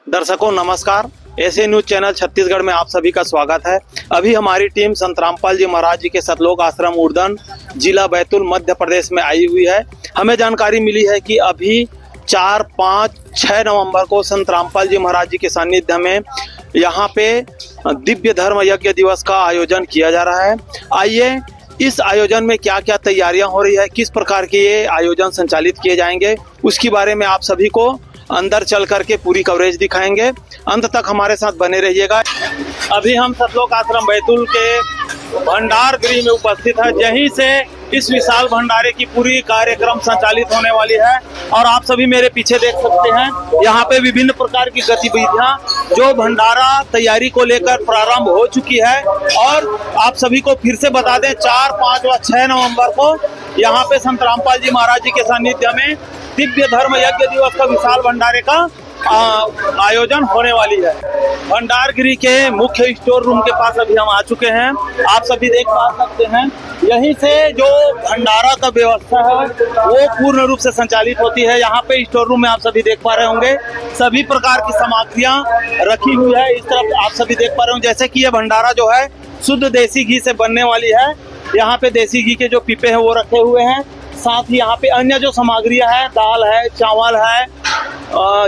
दर्शकों नमस्कार। ऐसे न्यूज चैनल छत्तीसगढ़ में आप सभी का स्वागत है। अभी हमारी टीम संत रामपाल जी महाराज जी के सतलोक आश्रम उर्दन जिला बैतूल मध्य प्रदेश में आई हुई है। हमें जानकारी मिली है कि अभी 4, 5, 6 नवंबर को संत रामपाल जी महाराज जी के सानिध्य में यहाँ पे दिव्य धर्म यज्ञ दिवस का आयोजन किया जा रहा है। आइए इस आयोजन में क्या क्या तैयारियां हो रही है, किस प्रकार के ये आयोजन संचालित किए जाएंगे, उसके बारे में आप सभी को अंदर चल करके पूरी कवरेज दिखाएंगे। अंत तक हमारे साथ बने रहिएगा। अभी हम सतलोक आश्रम बैतूल के भंडार गृह में उपस्थित है, यहीं से इस विशाल भंडारे की पूरी कार्यक्रम संचालित होने वाली है। और आप सभी मेरे पीछे देख सकते हैं, यहाँ पे विभिन्न प्रकार की गतिविधियां जो भंडारा तैयारी को लेकर प्रारंभ हो चुकी है। और आप सभी को फिर से बता दें, 4, 5 व 6 नवंबर को यहाँ पे संत रामपाल जी महाराज जी के सानिध्य में दिव्य धर्म यज्ञ दिवस का विशाल भंडारे का आयोजन होने वाली है। भंडार गृह के मुख्य स्टोर रूम के पास अभी हम आ चुके हैं। आप सभी देख पा सकते हैं, यहीं से जो भंडारा का व्यवस्था है वो पूर्ण रूप से संचालित होती है। यहाँ पे स्टोर रूम में आप सभी देख पा रहे होंगे, सभी प्रकार की सामग्रियां रखी हुई है। इस तरफ आप सभी देख पा रहे होंगे, जैसे कि ये भंडारा जो है शुद्ध देसी घी से बनने वाली है। यहाँ पे देसी घी के जो पीपे हैं वो रखे हुए हैं। साथ ही यहाँ पे अन्य जो सामग्रियां है, दाल है, चावल है,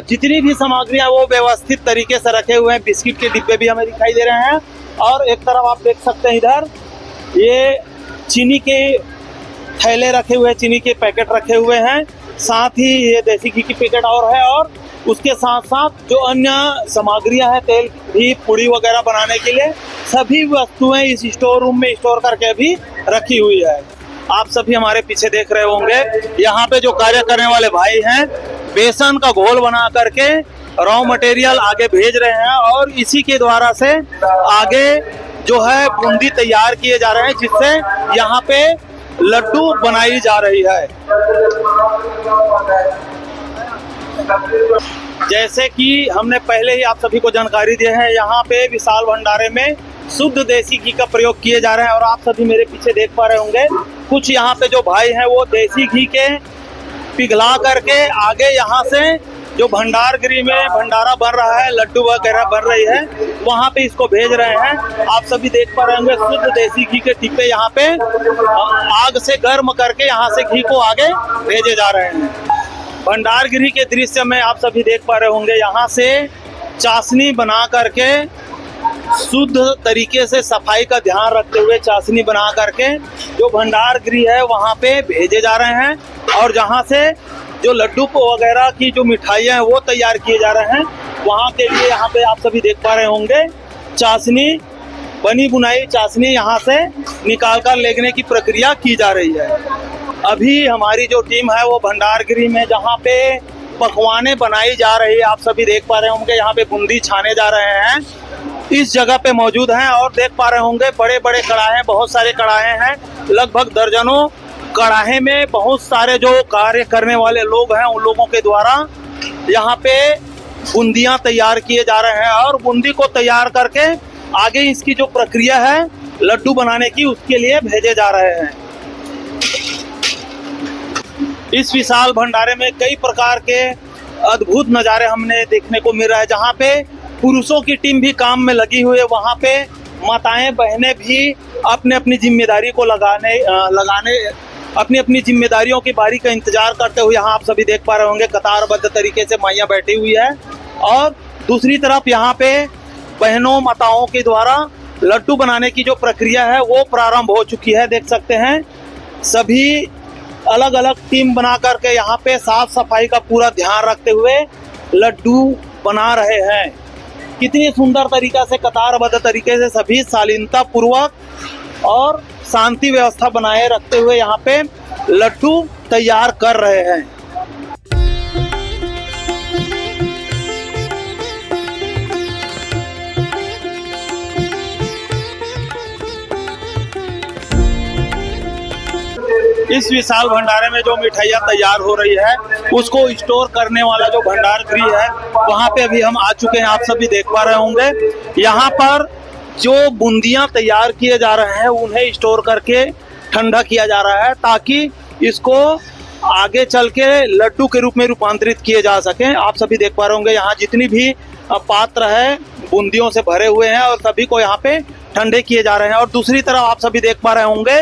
जितनी भी सामग्रियां वो व्यवस्थित तरीके से रखे हुए हैं। बिस्किट के डिब्बे भी हमें दिखाई दे रहे हैं। और एक तरफ आप देख सकते हैं, इधर ये चीनी के थैले रखे हुए हैं, चीनी के पैकेट रखे हुए हैं। साथ ही ये देसी घी की पैकेट और है, और उसके साथ साथ जो अन्य सामग्रियां हैं, तेल भी, पूड़ी वगैरह बनाने के लिए सभी वस्तुएं इस स्टोर रूम में स्टोर करके भी रखी हुई है। आप सभी हमारे पीछे देख रहे होंगे, यहाँ पे जो कार्य करने वाले भाई हैं बेसन का घोल बना करके रॉ मटेरियल आगे भेज रहे हैं। और इसी के द्वारा से आगे जो है बूंदी तैयार किए जा रहे हैं, जिससे यहाँ पे लड्डू बनाई जा रही है। जैसे कि हमने पहले ही आप सभी को जानकारी दी है, यहाँ पे विशाल भंडारे में शुद्ध देसी घी का प्रयोग किए जा रहे हैं। और आप सभी मेरे पीछे देख पा रहे होंगे, कुछ यहाँ पे जो भाई हैं वो देसी घी के पिघला करके आगे यहाँ से जो भंडार गृह में भंडारा बन रहा है, लड्डू वगैरह बन रही है, वहाँ पे इसको भेज रहे हैं। आप सभी देख पा रहे होंगे, शुद्ध देसी घी के टिप्पे यहाँ पे आग से गर्म करके यहाँ से घी को आगे भेजे जा रहे हैं। भंडार गृह के दृश्य में आप सभी देख पा रहे होंगे, यहाँ से चाशनी बना करके शुद्ध तरीके से सफाई का ध्यान रखते हुए चाशनी बना करके जो भंडार गृह है वहाँ पे भेजे जा रहे हैं। और जहाँ से जो लड्डू वगैरह की जो मिठाइयाँ हैं वो तैयार किए जा रहे हैं, वहाँ के लिए यहाँ पे आप सभी देख पा रहे होंगे, चाशनी बनी बुनाई चाशनी यहाँ से निकाल कर लेने की प्रक्रिया की जा रही है। अभी हमारी जो टीम है वो भंडार गृह में जहाँ पे पकवाने बनाई जा रही है, आप सभी देख पा रहे होंगे, यहाँ पे बूंदी छाने जा रहे हैं, इस जगह पे मौजूद हैं। और देख पा रहे होंगे बड़े बड़े कड़ाहे, बहुत सारे कड़ाहे हैं, लगभग दर्जनों कड़ाहे में बहुत सारे जो कार्य करने वाले लोग हैं उन लोगों के द्वारा यहाँ पे बूंदियां तैयार किए जा रहे हैं। और बूंदी को तैयार करके आगे इसकी जो प्रक्रिया है लड्डू बनाने की, उसके लिए भेजे जा रहे हैं। इस विशाल भंडारे में कई प्रकार के अद्भुत नज़ारे हमने देखने को मिल रहा है। जहाँ पे पुरुषों की टीम भी काम में लगी हुई है, वहाँ पे माताएं बहनें भी अपने अपनी जिम्मेदारी को लगाने अपनी अपनी जिम्मेदारियों की बारी का इंतजार करते हुए यहाँ आप सभी देख पा रहे होंगे, कतारबद्ध तरीके से माइयाँ बैठी हुई है। और दूसरी तरफ यहाँ पे बहनों माताओं के द्वारा लड्डू बनाने की जो प्रक्रिया है वो प्रारंभ हो चुकी है। देख सकते हैं, सभी अलग अलग टीम बना करके यहाँ पे साफ सफाई का पूरा ध्यान रखते हुए लड्डू बना रहे हैं। कितनी सुंदर तरीका से कतारबद्ध तरीके से सभी शालीनता पूर्वक और शांति व्यवस्था बनाए रखते हुए यहाँ पे लड्डू तैयार कर रहे हैं। इस विशाल भंडारे में जो मिठाइयाँ तैयार हो रही है उसको स्टोर करने वाला जो भंडार गृह है वहाँ पे अभी हम आ चुके हैं। आप सभी देख पा रहे होंगे, यहाँ पर जो बूंदियां तैयार किए जा रहे हैं उन्हें स्टोर करके ठंडा किया जा रहा है, ताकि इसको आगे चल के लड्डू के रूप में रूपांतरित किए जा सकें। आप सभी देख पा रहे होंगे, यहाँ जितनी भी पात्र है बूंदियों से भरे हुए हैं और सभी को यहाँ पे ठंडे किए जा रहे हैं। और दूसरी तरफ आप सभी देख पा रहे होंगे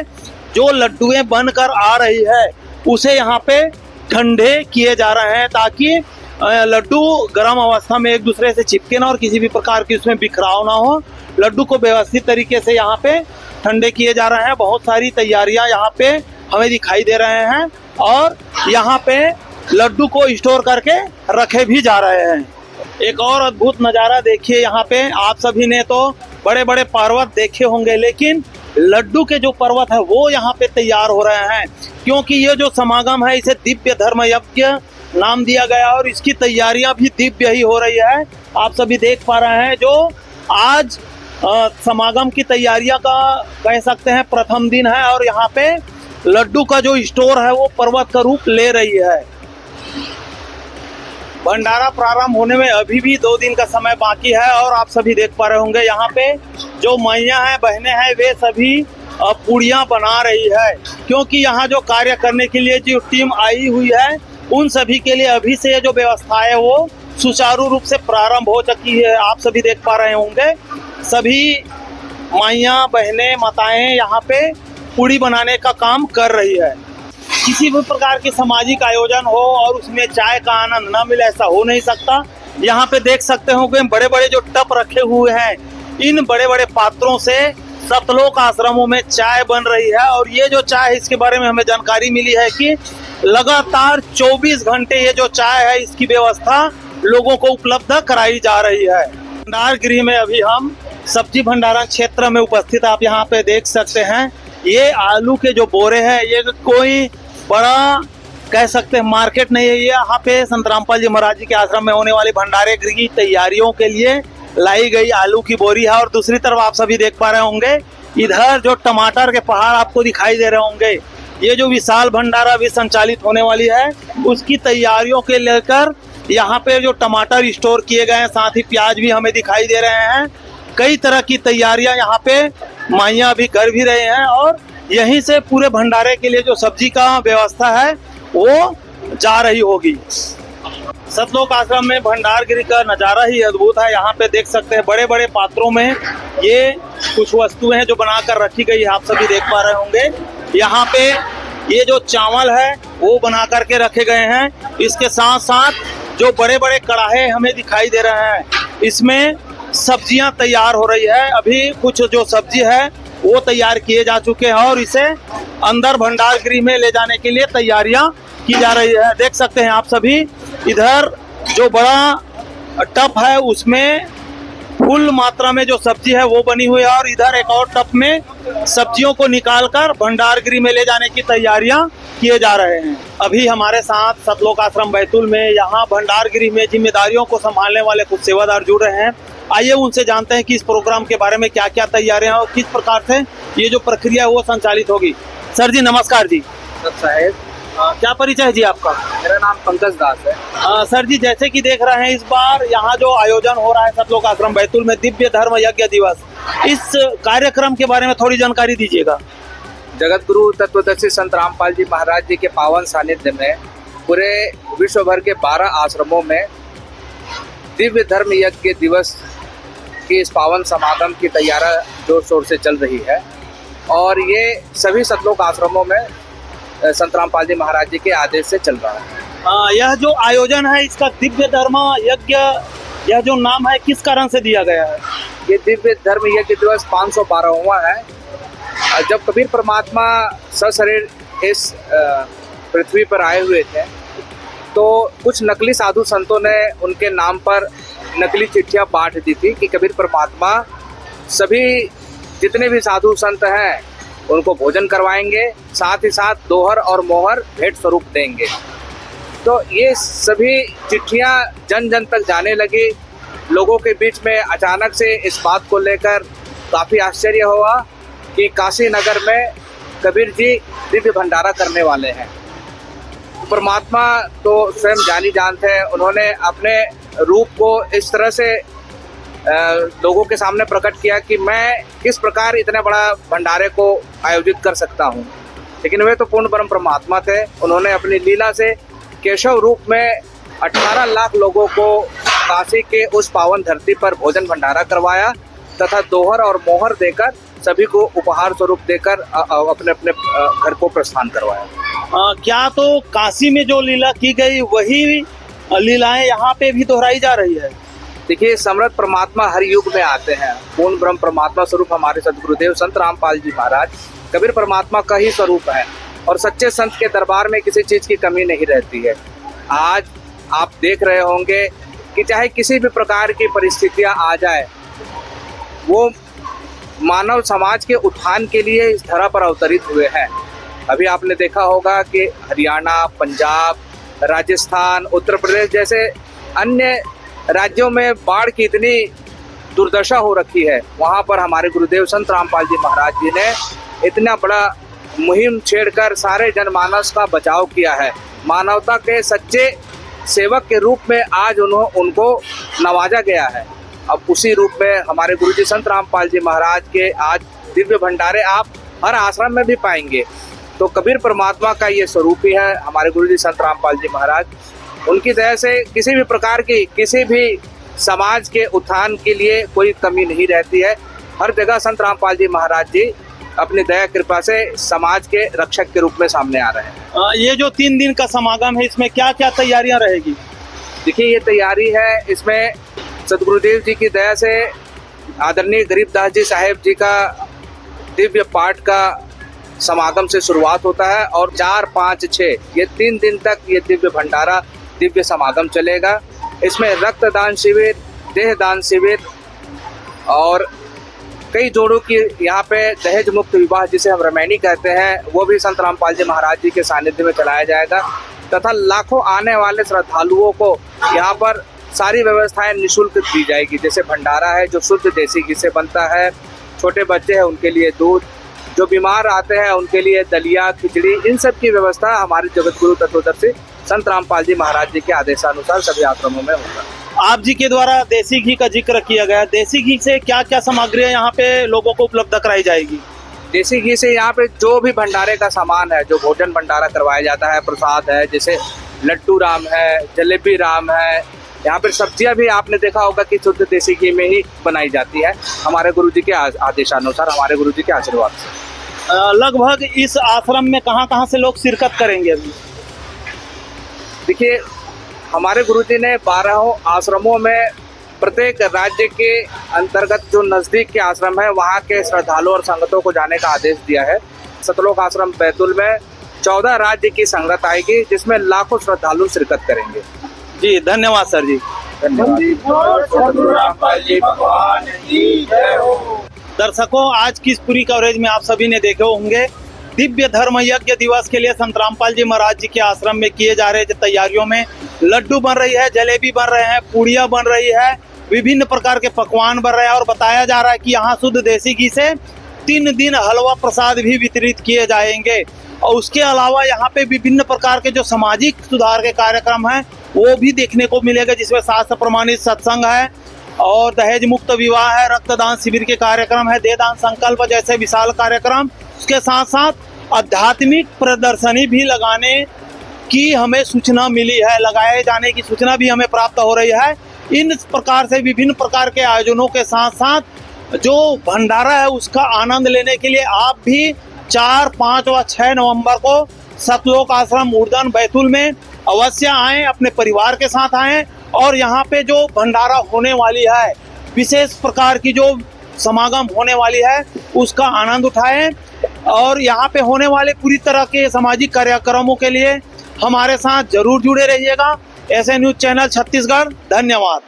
जो लड्डुएं बनकर आ रही है उसे यहाँ पे ठंडे किए जा रहे हैं ताकि लड्डू गर्म अवस्था में एक दूसरे से चिपके ना और किसी भी प्रकार की उसमें बिखराव ना हो। लड्डू को व्यवस्थित तरीके से यहाँ पे ठंडे किए जा रहे हैं। बहुत सारी तैयारियां यहाँ पे हमें दिखाई दे रहे हैं और यहाँ पे लड्डू को स्टोर करके रखे भी जा रहे हैं। एक और अद्भुत नज़ारा देखिए, यहाँ पे आप सभी ने तो बड़े बड़े पर्वत देखे होंगे लेकिन लड्डू के जो पर्वत है वो यहाँ पे तैयार हो रहे हैं, क्योंकि ये जो समागम है इसे दिव्य धर्म यज्ञ नाम दिया गया और इसकी तैयारियां भी दिव्य ही हो रही है। आप सभी देख पा रहे हैं जो आज समागम की तैयारियां का कह सकते हैं प्रथम दिन है और यहाँ पे लड्डू का जो स्टोर है वो पर्वत का रूप ले रही है। भंडारा प्रारंभ होने में अभी भी 2 दिन का समय बाकी है और आप सभी देख पा रहे होंगे यहाँ पे जो मैया हैं बहनें हैं वे सभी पूड़ियाँ बना रही है, क्योंकि यहाँ जो कार्य करने के लिए जो टीम आई हुई है उन सभी के लिए अभी से जो व्यवस्था है वो सुचारू रूप से प्रारंभ हो चुकी है। आप सभी देख पा रहे होंगे सभी माइयाँ बहनें माताएं यहाँ पे पूड़ी बनाने का काम कर रही है। किसी भी प्रकार के सामाजिक आयोजन हो और उसमें चाय का आनंद न मिले ऐसा हो नहीं सकता। यहाँ पे देख सकते हो कि बड़े बड़े जो टप रखे हुए हैं इन बड़े बड़े पात्रों से सतलोक आश्रमों में चाय बन रही है और ये जो चाय है इसके बारे में हमें जानकारी मिली है कि लगातार 24 घंटे ये जो चाय है इसकी व्यवस्था लोगों को उपलब्ध कराई जा रही है। भंडार गृह में अभी हम सब्जी भंडारण क्षेत्र में उपस्थित आप यहाँ पे देख सकते हैं। ये आलू के जो बोरे हैं ये कोई बड़ा कह सकते हैं मार्केट नहीं है, ये यहाँ पे संत रामपाल जी महाराज जी के आश्रम में होने वाली भंडारे गृह की तैयारियों के लिए लाई गई आलू की बोरी है। और दूसरी तरफ आप सभी देख पा रहे होंगे इधर जो टमाटर के पहाड़ आपको दिखाई दे रहे होंगे, ये जो विशाल भंडारा भी संचालित होने वाली है उसकी तैयारियों के लेकर यहाँ पे जो टमाटर स्टोर किए गए हैं, साथ ही प्याज भी हमें दिखाई दे रहे हैं। कई तरह की तैयारियां यहाँ पे माइयाँ भी कर भी रहे हैं और यहीं से पूरे भंडारे के लिए जो सब्जी का व्यवस्था है वो जा रही होगी। सतलोक आश्रम में भंडार गृह का नज़ारा ही अद्भुत है। यहाँ पे देख सकते हैं बड़े बड़े पात्रों में ये कुछ वस्तुएं हैं जो बनाकर रखी गई है, आप सभी देख पा रहे होंगे। यहाँ पे ये जो चावल है वो बना करके रखे गए हैं। इसके साथ साथ जो बड़े बड़े कढ़ाई हमें दिखाई दे रहे हैं इसमें सब्जियां तैयार हो रही है। अभी कुछ जो सब्जी है वो तैयार किए जा चुके हैं और इसे अंदर भंडार गृह में ले जाने के लिए तैयारियां की जा रही है। देख सकते हैं आप सभी इधर जो बड़ा टप है उसमें फुल मात्रा में जो सब्जी है वो बनी हुई है और इधर एक और टप में सब्जियों को निकालकर भंडार गृह में ले जाने की तैयारियां किए जा रहे हैं। अभी हमारे साथ सतलोक आश्रम बैतूल में यहाँ भंडार गृह में जिम्मेदारियों को संभालने वाले कुछ सेवादार जुड़ रहे हैं। आइए उनसे जानते हैं कि इस प्रोग्राम के बारे में क्या क्या तैयारियां और किस प्रकार से ये जो प्रक्रिया है वो संचालित होगी। सर जी नमस्कार जी। साहेब क्या परिचय है जी आपका? मेरा नाम पंकज दास है। सर जी जैसे कि देख रहे हैं इस बार यहाँ जो आयोजन हो रहा है सतलोक आश्रम बैतूल में दिव्य धर्म यज्ञ दिवस, इस कार्यक्रम के बारे में थोड़ी जानकारी दीजिएगा। जगत गुरु तत्वदर्शी संत रामपाल जी महाराज जी के पावन सानिध्य में पूरे विश्व भर के 12 आश्रमों में दिव्य धर्म यज्ञ दिवस की इस पावन समागम की तैयारी जोर शोर से चल रही है और ये सभी सतलोक आश्रमों में संत रामपाल जी महाराज जी के आदेश से चल रहा है। यह जो आयोजन है इसका दिव्य धर्म यज्ञ यह जो नाम है किस कारण से दिया गया है? ये दिव्य धर्म यज्ञ दिवस 512वां है। जब कबीर परमात्मा सशरीर इस पृथ्वी पर आए हुए थे तो कुछ नकली साधु संतों ने उनके नाम पर नकली चिट्ठियां बांट दी थी कि कबीर परमात्मा सभी जितने भी साधु संत हैं उनको भोजन करवाएंगे, साथ ही साथ दोहर और मोहर भेंट स्वरूप देंगे। तो ये सभी चिट्ठियां जन जन तक जाने लगी। लोगों के बीच में अचानक से इस बात को लेकर काफ़ी आश्चर्य हुआ कि काशी नगर में कबीर जी दिव्य भंडारा करने वाले हैं। परमात्मा तो स्वयं जानी जानते हैं, उन्होंने अपने रूप को इस तरह से लोगों के सामने प्रकट किया कि मैं किस प्रकार इतने बड़ा भंडारे को आयोजित कर सकता हूँ। लेकिन वे तो पूर्ण ब्रह्म परमात्मा थे। उन्होंने अपनी लीला से केशव रूप में 18 लाख लोगों को काशी के उस पावन धरती पर भोजन भंडारा करवाया तथा दोहर और मोहर देकर सभी को उपहार स्वरूप देकर अपने अपने घर को प्रस्थान करवाया। क्या तो काशी में जो लीला की गई वही लीलाएं यहाँ पे भी दोहराई जा रही है? देखिए, समर्थ परमात्मा हर युग में आते हैं। पूर्ण ब्रह्म परमात्मा स्वरूप हमारे सदगुरुदेव संत रामपाल जी महाराज कबीर परमात्मा का ही स्वरूप है और सच्चे संत के दरबार में किसी चीज की कमी नहीं रहती है। आज आप देख रहे होंगे कि चाहे किसी भी प्रकार की परिस्थितियां आ जाए, वो मानव समाज के उत्थान के लिए इस धरा पर अवतरित हुए हैं। अभी आपने देखा होगा कि हरियाणा, पंजाब, राजस्थान, उत्तर प्रदेश जैसे अन्य राज्यों में बाढ़ की इतनी दुर्दशा हो रखी है, वहाँ पर हमारे गुरुदेव संत रामपाल जी महाराज जी ने इतना बड़ा मुहिम छेड़कर सारे जनमानस का बचाव किया है। मानवता के सच्चे सेवक के रूप में आज उनको नवाजा गया है। अब उसी रूप में हमारे गुरुजी संत रामपाल जी महाराज के आज दिव्य भंडारे आप हर आश्रम में भी पाएंगे। तो कबीर परमात्मा का ये स्वरूप ही है हमारे गुरुजी संत रामपाल जी महाराज। उनकी दया से किसी भी प्रकार की किसी भी समाज के उत्थान के लिए कोई कमी नहीं रहती है। हर जगह संत रामपाल जी महाराज जी अपनी दया कृपा से समाज के रक्षक के रूप में सामने आ रहे हैं। ये जो 3 दिन का समागम है, इसमें क्या क्या तैयारियां रहेगी? देखिए, ये तैयारी है, इसमें सदगुरुदेव जी की दया से आदरणीय गरीबदास जी साहेब जी का दिव्य पाठ का समागम से शुरुआत होता है और 4, 5, 6 ये 3 दिन तक ये दिव्य भंडारा, दिव्य समागम चलेगा। इसमें रक्तदान शिविर, देहदान शिविर और कई जोड़ों की यहाँ पे दहेज मुक्त विवाह जिसे हम रमैनी कहते हैं, वो भी संत रामपाल जी महाराज जी के सानिध्य में चलाया जाएगा तथा लाखों आने वाले श्रद्धालुओं को यहाँ पर सारी व्यवस्थाएं निःशुल्क दी जाएगी। जैसे भंडारा है जो शुद्ध देसी घी से बनता है, छोटे बच्चे हैं उनके लिए दूध, जो बीमार आते हैं उनके लिए दलिया, खिचड़ी, इन सब की व्यवस्था हमारे जगत गुरु तत्वदर्शी संत रामपाल जी महाराज जी के आदेशानुसार सभी आश्रमों में होगा। आप जी के द्वारा देसी घी का जिक्र किया गया, देसी घी से क्या क्या सामग्रियां यहाँ पे लोगों को उपलब्ध कराई जाएगी? देसी घी से यहाँ पे जो भी भंडारे का सामान है, जो भोजन भंडारा करवाया जाता है, प्रसाद है, जैसे लड्डू राम है, जलेबी राम है, यहाँ पर सब्जियां भी आपने देखा होगा कि शुद्ध देसी घी में ही बनाई जाती है हमारे गुरुजी के आदेशानुसार, हमारे गुरुजी के आशीर्वाद से। लगभग इस आश्रम में कहाँ से लोग शिरकत करेंगे अभी? देखिए, हमारे गुरुजी ने 12 आश्रमों में प्रत्येक राज्य के अंतर्गत जो नज़दीक के आश्रम है वहाँ के श्रद्धालुओं और संगतों को जाने का आदेश दिया है। सतलोक आश्रम बैतुल में 14 राज्य की संगत आएगी जिसमें लाखों श्रद्धालु शिरकत करेंगे। जी धन्यवाद सर जी, दर्शकों, आज की इस पूरी कवरेज में आप सभी ने देखे होंगे दिव्य धर्म यज्ञ दिवस के लिए संत रामपाल जी महाराज जी के आश्रम में किए जा रहे तैयारियों में लड्डू बन रही है, जलेबी बन रहे हैं, पूड़ियाँ बन रही है, विभिन्न प्रकार के पकवान बन रहे हैं और बताया जा रहा है कि यहाँ शुद्ध देसी घी से 3 दिन हलवा प्रसाद भी वितरित किए जाएंगे। और उसके अलावा यहाँ पे विभिन्न प्रकार के जो सामाजिक सुधार के कार्यक्रम हैं वो भी देखने को मिलेगा, जिसमें शास्त्र प्रमाणित सत्संग है और दहेज मुक्त विवाह है, रक्तदान शिविर के कार्यक्रम है, देहदान संकल्प जैसे विशाल कार्यक्रम। उसके साथ साथ आध्यात्मिक प्रदर्शनी भी लगाने की हमें सूचना मिली है, लगाए जाने की सूचना भी हमें प्राप्त हो रही है। इन प्रकार से विभिन्न प्रकार के आयोजनों के साथ साथ जो भंडारा है उसका आनंद लेने के लिए आप भी 4, 5 व 6 नवंबर को सतलोक आश्रम उर्दन बैतुल में अवश्य आएँ, अपने परिवार के साथ आएँ और यहाँ पे जो भंडारा होने वाली है, विशेष प्रकार की जो समागम होने वाली है उसका आनंद उठाएं और यहाँ पे होने वाले पूरी तरह के सामाजिक कार्यक्रमों के लिए हमारे साथ जरूर जुड़े रहिएगा। ऐसे न्यूज चैनल छत्तीसगढ़, धन्यवाद।